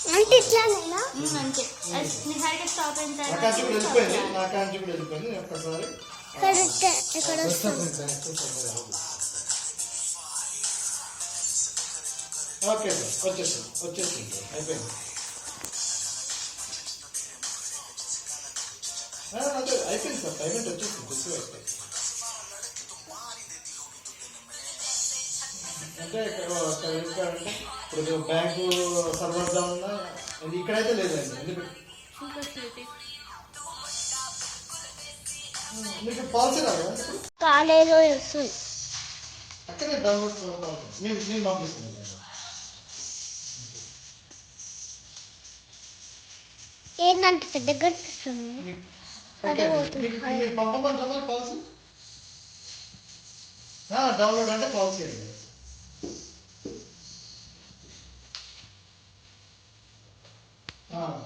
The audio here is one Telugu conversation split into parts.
అంటే ఇట్లానేనా అంతే నిహారిక స్టాప్ అయిన తర్వాత కరెక్ట్ ఎక్కడ వస్తుంది ఓకే వచ్చేసి అయిపోయింది అదే అయిపోయింది సార్ పేమెంట్ వచ్చేసింది గుర్తు అయిపోయింది అంటే అంటే ఇప్పుడు బ్యాంకు సర్వర్ డౌన్ ఉన్నా ఇక్కడైతే లేదండి ఎందుకంటే మీకు పాలసీ రాదా కాలేజీలో వస్తుంది అక్కడే డౌన్లోడ్ నేను పంపిస్తున్నాను ఏంటంటే పెద్దగా వస్తుంది అదే పోతుంది పంపమంటారా పాలసీ డౌన్లోడ్ అంటే పాలసీ అండి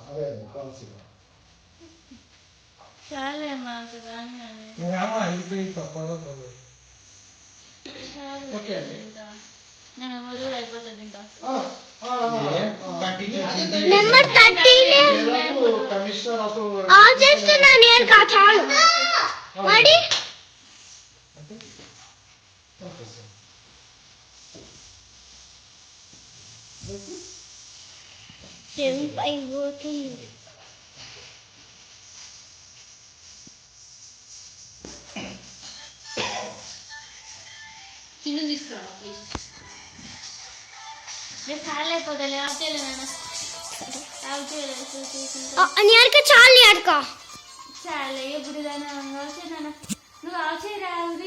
అదే పాలసీ చాలే మాకు కానీ ఓకే అండి నేను మొదలు అయిపోతుంది ఇంకా నెంబర్ 13 కమిషనర్ ఆఫ్ చేస్తున్నా నేను చాలు మరి అయిపోతుంది చిన్న తీసుకురా ప్లీజ్ నేను చాలు అయిపోతుంది ఆఫ్ చేయలేనా ఆఫ్ చేయలేదు నియార్క చాలు నియార్క చాలే ఎప్పుడు దాని వచ్చేదానా